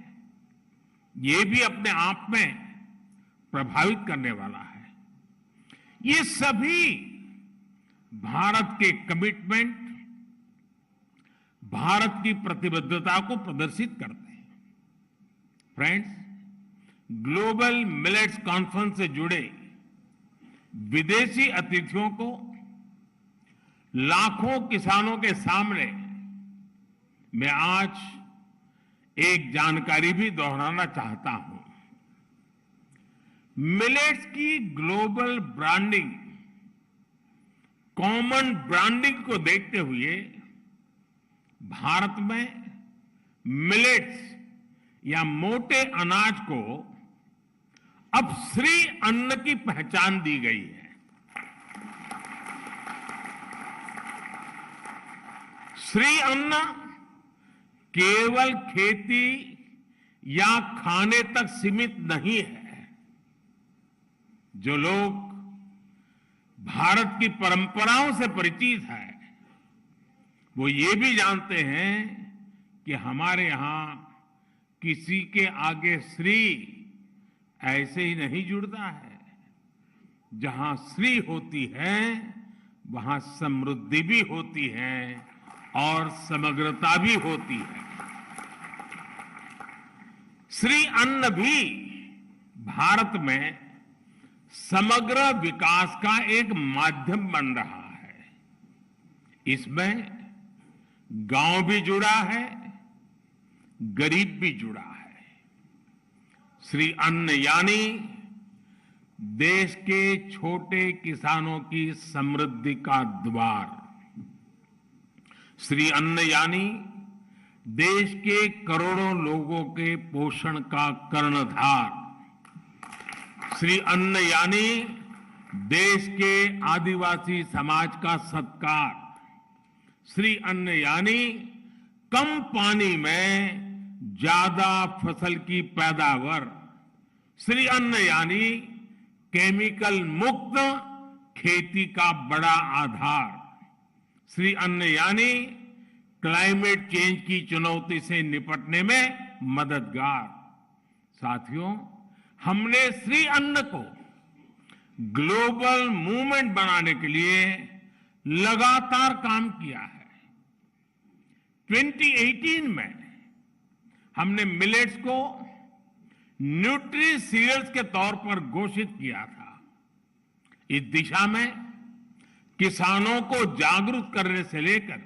ये भी अपने आप में प्रभावित करने वाला है। ये सभी भारत के कमिटमेंट, भारत की प्रतिबद्धता को प्रदर्शित करते हैं। फ्रेंड्स, ग्लोबल मिलेट्स कॉन्फ्रेंस से जुड़े विदेशी अतिथियों को लाखों किसानों के सामने मैं आज एक जानकारी भी दोहराना चाहता हूं। मिलेट्स की ग्लोबल ब्रांडिंग, कॉमन ब्रांडिंग को देखते हुए भारत में मिलेट्स या मोटे अनाज को अब श्री अन्न की पहचान दी गई है। श्री अन्न केवल खेती या खाने तक सीमित नहीं है। जो लोग भारत की परंपराओं से परिचित है, वो ये भी जानते हैं कि हमारे यहां किसी के आगे श्री ऐसे ही नहीं जुड़ता है। जहां श्री होती है वहां समृद्धि भी होती है और समग्रता भी होती है। श्री अन्न भी भारत में समग्र विकास का एक माध्यम बन रहा है। इसमें गांव भी जुड़ा है, गरीब भी जुड़ा है। श्री अन्न यानी देश के छोटे किसानों की समृद्धि का द्वार। श्री अन्न यानी देश के करोड़ों लोगों के पोषण का कर्णधार। श्री अन्न यानी देश के आदिवासी समाज का सत्कार। श्री अन्न यानी कम पानी में ज्यादा फसल की पैदावार। श्री अन्न यानी केमिकल मुक्त खेती का बड़ा आधार। श्री अन्न यानी क्लाइमेट चेंज की चुनौती से निपटने में मददगार। साथियों, हमने श्री अन्न को ग्लोबल मूवमेंट बनाने के लिए लगातार काम किया है। 2018 में हमने मिलेट्स को न्यूट्री सीरियल्स के तौर पर घोषित किया था। इस दिशा में किसानों को जागरूक करने से लेकर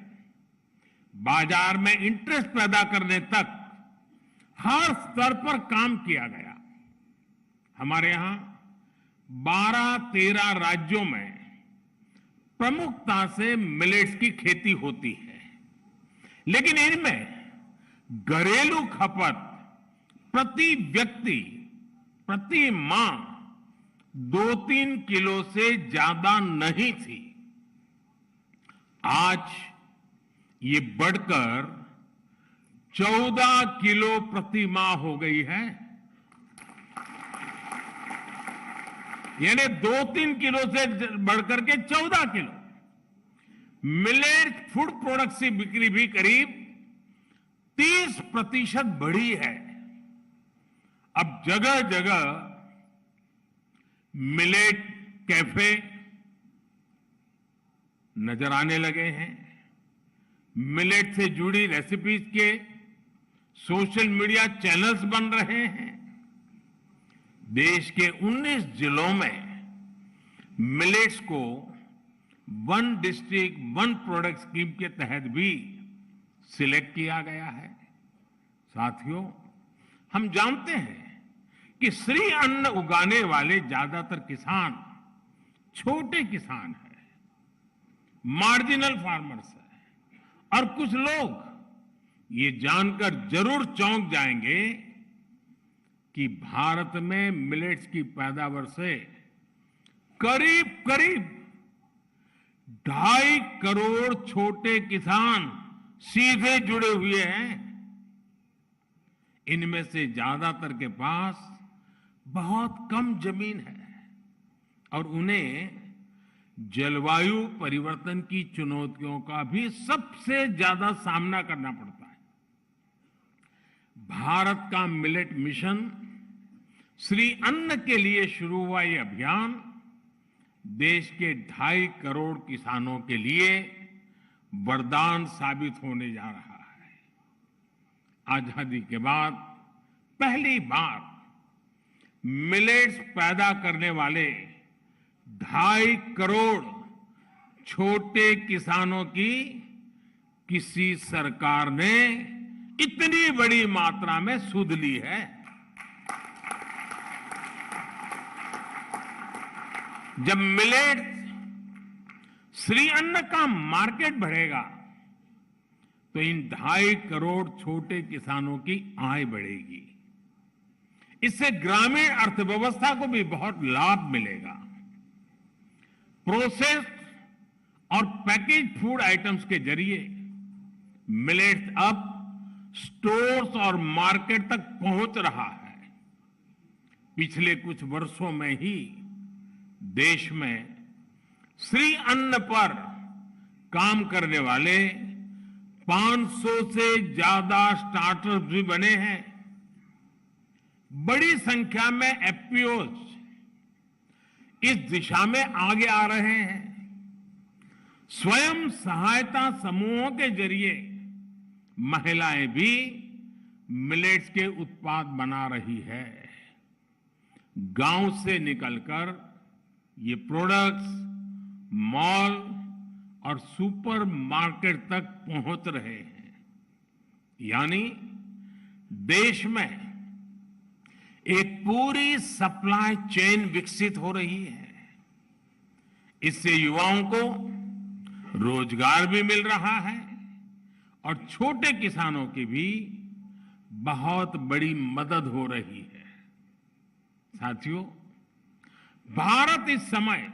बाजार में इंटरेस्ट पैदा करने तक हर स्तर पर काम किया गया। हमारे यहां 12-13 राज्यों में प्रमुखता से मिलेट्स की खेती होती है, लेकिन इनमें घरेलू खपत प्रति व्यक्ति, प्रति माह 2-3 किलो से ज्यादा नहीं थी। आज ये बढ़कर 14 किलो प्रति माह हो गई है। यानी 2-3 किलो से बढ़कर के 14 किलो। मिलेट फूड प्रोडक्ट्स की बिक्री भी करीब 30% बढ़ी है। अब जगह जगह मिलेट कैफे नजर आने लगे हैं। मिलेट से जुड़ी रेसिपीज के सोशल मीडिया चैनल्स बन रहे हैं। देश के 19 जिलों में मिलेट्स को one district one product scheme के तहत भी सिलेक्ट किया गया है। साथियों, हम जानते हैं कि श्री अन्न उगाने वाले ज्यादातर किसान छोटे किसान हैं, मार्जिनल फार्मर्स हैं, और कुछ लोग ये जानकर जरूर चौंक जाएंगे कि भारत में मिलेट्स की पैदावार से करीब करीब 2.5 करोड़ छोटे किसान सीधे जुड़े हुए हैं। इनमें से ज्यादातर के पास बहुत कम जमीन है और उन्हें जलवायु परिवर्तन की चुनौतियों का भी सबसे ज्यादा सामना करना पड़ता है। भारत का मिलेट मिशन श्री अन्न के लिए शुरू हुआ ये अभियान देश के 2.5 करोड़ किसानों के लिए वरदान साबित होने जा रहा है। आजादी के बाद पहली बार मिलेट्स पैदा करने वाले 2.5 करोड़ छोटे किसानों की किसी सरकार ने इतनी बड़ी मात्रा में सुध ली है। जब मिलेट्स श्री अन्न का मार्केट बढ़ेगा तो इन 2.5 करोड़ छोटे किसानों की आय बढ़ेगी। इससे ग्रामीण अर्थव्यवस्था को भी बहुत लाभ मिलेगा। प्रोसेस्ड और पैकेज फूड आइटम्स के जरिए मिलेट्स अब स्टोर्स और मार्केट तक पहुंच रहा है। पिछले कुछ वर्षों में ही देश में श्री अन्न पर काम करने वाले 500 से ज्यादा स्टार्टअप्स भी बने हैं। बड़ी संख्या में एफपीओज इस दिशा में आगे आ रहे हैं। स्वयं सहायता समूहों के जरिए महिलाएं भी मिलेट्स के उत्पाद बना रही है। गांव से निकलकर ये प्रोडक्ट्स मॉल और सुपर मार्केट तक पहुंच रहे हैं। यानी देश में एक पूरी सप्लाई चेन विकसित हो रही है। इससे युवाओं को रोजगार भी मिल रहा है और छोटे किसानों की भी बहुत बड़ी मदद हो रही है। साथियों, भारत इस समय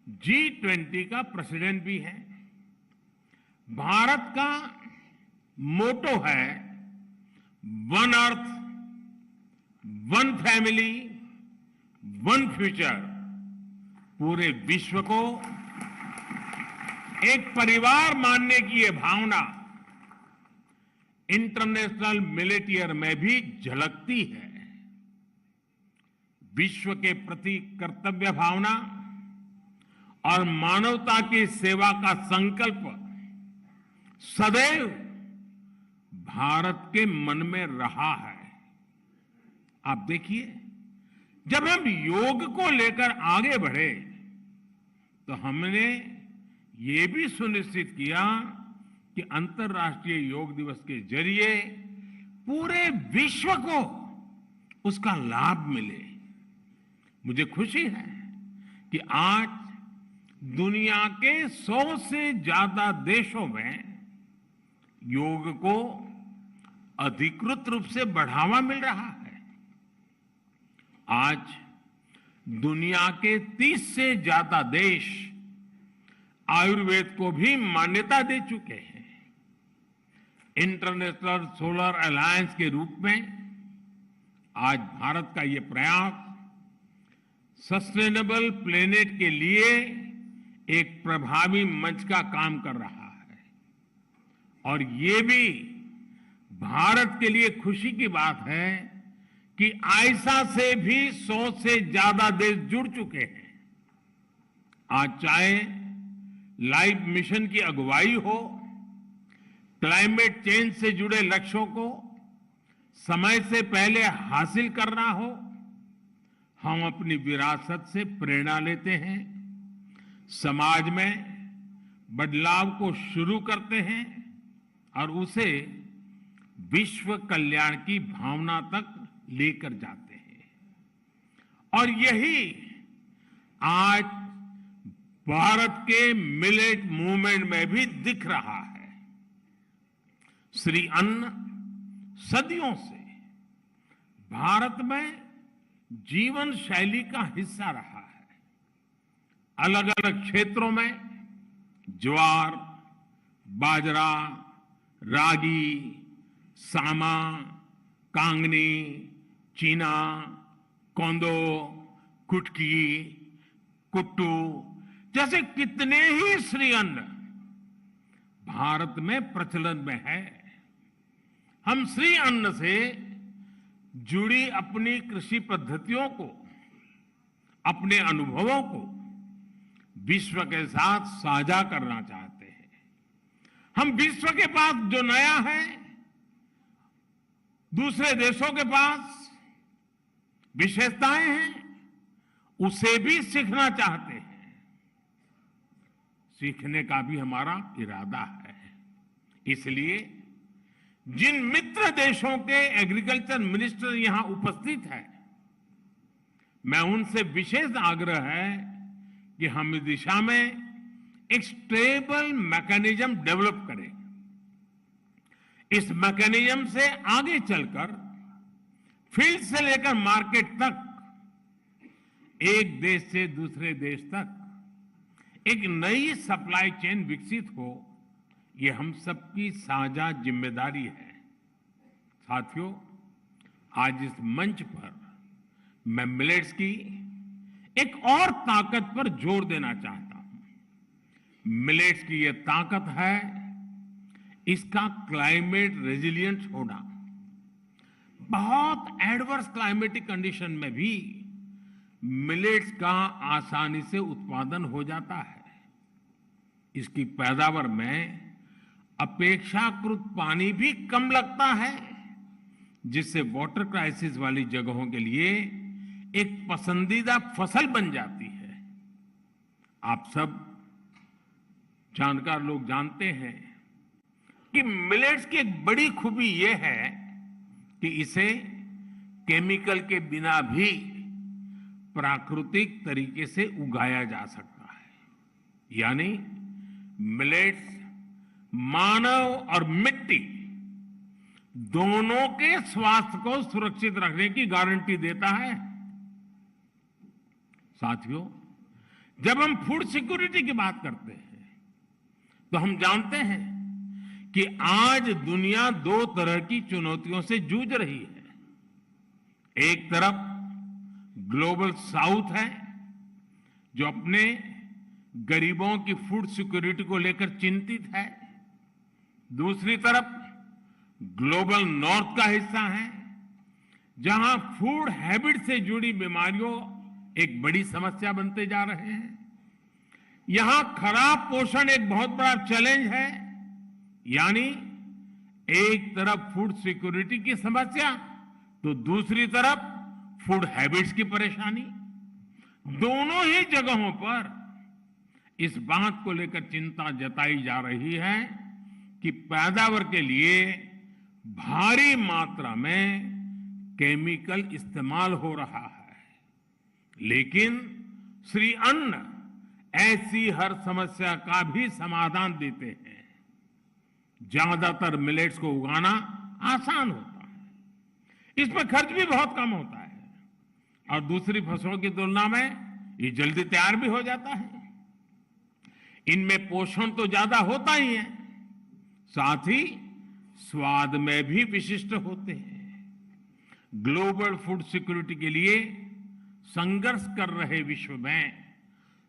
G20 का प्रेसिडेंट भी है। भारत का मोटो है one earth, one family, one future. पूरे विश्व को एक परिवार मानने की ये भावना इंटरनेशनल मिलेट ईयर में भी झलकती है। विश्व के प्रति कर्तव्य भावना और मानवता की सेवा का संकल्प सदैव भारत के मन में रहा है। आप देखिए, जब हम योग को लेकर आगे बढ़े तो हमने ये भी सुनिश्चित किया कि अंतर्राष्ट्रीय योग दिवस के जरिए पूरे विश्व को उसका लाभ मिले। मुझे खुशी है कि आज दुनिया के 100 से ज्यादा देशों में योग को अधिकृत रूप से बढ़ावा मिल रहा है। आज दुनिया के 30 से ज्यादा देश आयुर्वेद को भी मान्यता दे चुके हैं। इंटरनेशनल सोलर अलायंस के रूप में आज भारत का ये प्रयास सस्टेनेबल प्लेनेट के लिए एक प्रभावी मंच का काम कर रहा है। और ये भी भारत के लिए खुशी की बात है कि आयसा से भी 100 से ज्यादा देश जुड़ चुके हैं। आज चाहे लाइफ मिशन की अगुवाई हो, क्लाइमेट चेंज से जुड़े लक्ष्यों को समय से पहले हासिल करना हो, हम अपनी विरासत से प्रेरणा लेते हैं, समाज में बदलाव को शुरू करते हैं और उसे विश्व कल्याण की भावना तक लेकर जाते हैं। और यही आज भारत के मिलेट मूवमेंट में भी दिख रहा है। श्री अन्न सदियों से भारत में जीवन शैली का हिस्सा रहा है। अलग अलग क्षेत्रों में ज्वार, बाजरा, रागी, सामा, कांगनी, चीना, कोंदो, कुटकी, कुट्टू जैसे कितने ही श्री अन्न भारत में प्रचलन में है। हम श्री अन्न से जुड़ी अपनी कृषि पद्धतियों को, अपने अनुभवों को विश्व के साथ साझा करना चाहते हैं। हम विश्व के पास जो नया है, दूसरे देशों के पास विशेषताएं हैं, उसे भी सीखना चाहते हैं। सीखने का भी हमारा इरादा है। इसलिए जिन मित्र देशों के एग्रीकल्चर मिनिस्टर यहां उपस्थित हैं, मैं उनसे विशेष आग्रह है कि हम इस दिशा में एक स्टेबल मैकेनिज्म डेवलप करें। इस मैकेनिज्म से आगे चलकर फील्ड से लेकर मार्केट तक, एक देश से दूसरे देश तक एक नई सप्लाई चेन विकसित हो, ये हम सबकी साझा जिम्मेदारी है। साथियों, आज इस मंच पर मैं मिलेट्स की एक और ताकत पर जोर देना चाहता हूं। मिलेट्स की ये ताकत है इसका क्लाइमेट रेजिलिएंट होना। बहुत एडवर्स क्लाइमेटिक कंडीशन में भी मिलेट्स का आसानी से उत्पादन हो जाता है। इसकी पैदावार में अपेक्षाकृत पानी भी कम लगता है, जिससे वाटर क्राइसिस वाली जगहों के लिए एक पसंदीदा फसल बन जाती है। आप सब जानकार लोग जानते हैं कि मिलेट्स की एक बड़ी खूबी यह है कि इसे केमिकल के बिना भी प्राकृतिक तरीके से उगाया जा सकता है। यानी मिलेट्स मानव और मिट्टी दोनों के स्वास्थ्य को सुरक्षित रखने की गारंटी देता है। साथियों, जब हम फूड सिक्योरिटी की बात करते हैं तो हम जानते हैं कि आज दुनिया दो तरह की चुनौतियों से जूझ रही है। एक तरफ ग्लोबल साउथ है, जो अपने गरीबों की फूड सिक्योरिटी को लेकर चिंतित है। दूसरी तरफ ग्लोबल नॉर्थ का हिस्सा है, जहां फूड हैबिट से जुड़ी बीमारियों एक बड़ी समस्या बनते जा रहे हैं। यहां खराब पोषण एक बहुत बड़ा चैलेंज है। यानी एक तरफ फूड सिक्योरिटी की समस्या तो दूसरी तरफ फूड हैबिट्स की परेशानी। दोनों ही जगहों पर इस बात को लेकर चिंता जताई जा रही है कि पैदावार के लिए भारी मात्रा में केमिकल इस्तेमाल हो रहा है। लेकिन श्री अन्न ऐसी हर समस्या का भी समाधान देते हैं। ज्यादातर मिलेट्स को उगाना आसान होता है, इसमें खर्च भी बहुत कम होता है और दूसरी फसलों की तुलना में ये जल्दी तैयार भी हो जाता है। इनमें पोषण तो ज्यादा होता ही है, साथ ही स्वाद में भी विशिष्ट होते हैं। ग्लोबल फूड सिक्योरिटी के लिए संघर्ष कर रहे विश्व में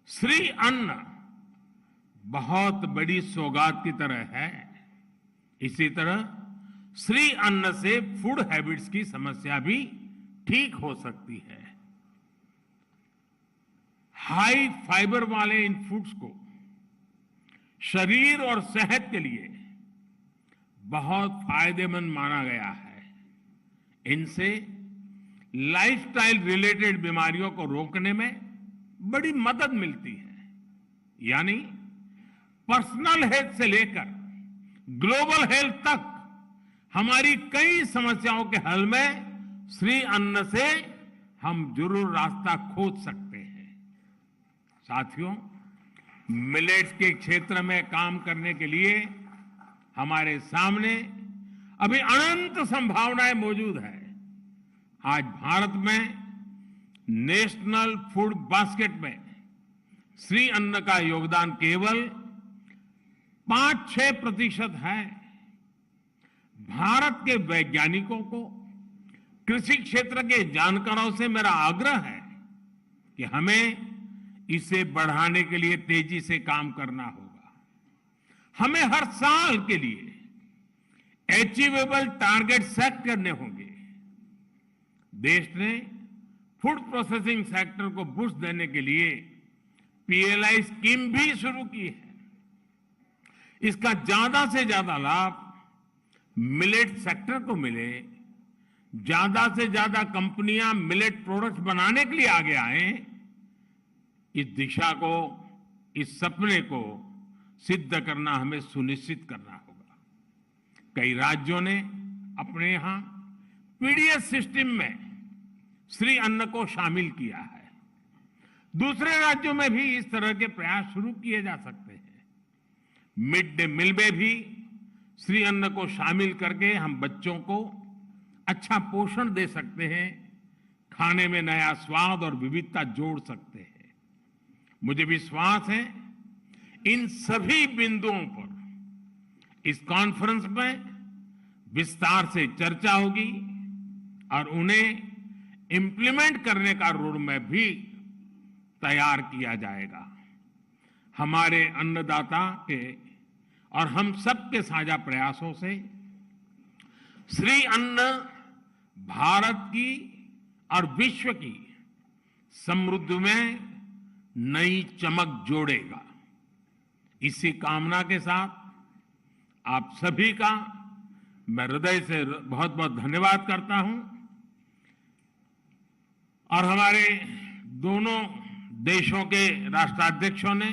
श्री अन्न बहुत बड़ी सौगात की तरह है। इसी तरह श्री अन्न से फूड हैबिट्स की समस्या भी ठीक हो सकती है। हाई फाइबर वाले इन फूड्स को शरीर और सेहत के लिए बहुत फायदेमंद माना गया है। इनसे लाइफस्टाइल रिलेटेड बीमारियों को रोकने में बड़ी मदद मिलती है। यानी पर्सनल हेल्थ से लेकर ग्लोबल हेल्थ तक हमारी कई समस्याओं के हल में श्री अन्न से हम जरूर रास्ता खोज सकते हैं। साथियों, मिलेट्स के क्षेत्र में काम करने के लिए हमारे सामने अभी अनंत संभावनाएं मौजूद है। आज भारत में नेशनल फूड बास्केट में श्री अन्न का योगदान केवल 5-6% है। भारत के वैज्ञानिकों को, कृषि क्षेत्र के जानकारों से मेरा आग्रह है कि हमें इसे बढ़ाने के लिए तेजी से काम करना होगा। हमें हर साल के लिए अचीवेबल टारगेट सेट करने होंगे। देश ने फूड प्रोसेसिंग सेक्टर को बूस्ट देने के लिए पीएलआई स्कीम भी शुरू की है। इसका ज्यादा से ज्यादा लाभ मिलेट सेक्टर को मिले, ज्यादा से ज्यादा कंपनियां मिलेट प्रोडक्ट्स बनाने के लिए आगे आए। इस दिशा को, इस सपने को सिद्ध करना हमें सुनिश्चित करना होगा। कई राज्यों ने अपने यहां पीडीएस सिस्टम में श्री अन्न को शामिल किया है। दूसरे राज्यों में भी इस तरह के प्रयास शुरू किए जा सकते हैं। मिड डे मील में भी श्री अन्न को शामिल करके हम बच्चों को अच्छा पोषण दे सकते हैं, खाने में नया स्वाद और विविधता जोड़ सकते हैं। मुझे विश्वास है इन सभी बिंदुओं पर इस कॉन्फ्रेंस में विस्तार से चर्चा होगी और उन्हें इंप्लीमेंट करने का रोड मैप भी तैयार किया जाएगा। हमारे अन्नदाता के और हम सबके साझा प्रयासों से श्री अन्न भारत की और विश्व की समृद्धि में नई चमक जोड़ेगा। इसी कामना के साथ आप सभी का मैं हृदय से बहुत बहुत धन्यवाद करता हूं और हमारे दोनों देशों के राष्ट्राध्यक्षों ने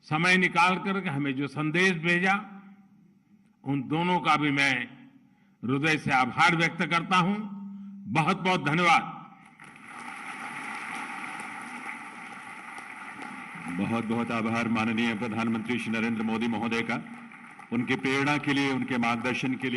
समय निकाल कर हमें जो संदेश भेजा, उन दोनों का भी मैं हृदय से आभार व्यक्त करता हूं। बहुत बहुत धन्यवाद। बहुत बहुत आभार माननीय प्रधानमंत्री श्री नरेंद्र मोदी महोदय का, उनकी प्रेरणा के लिए, उनके मार्गदर्शन के लिए।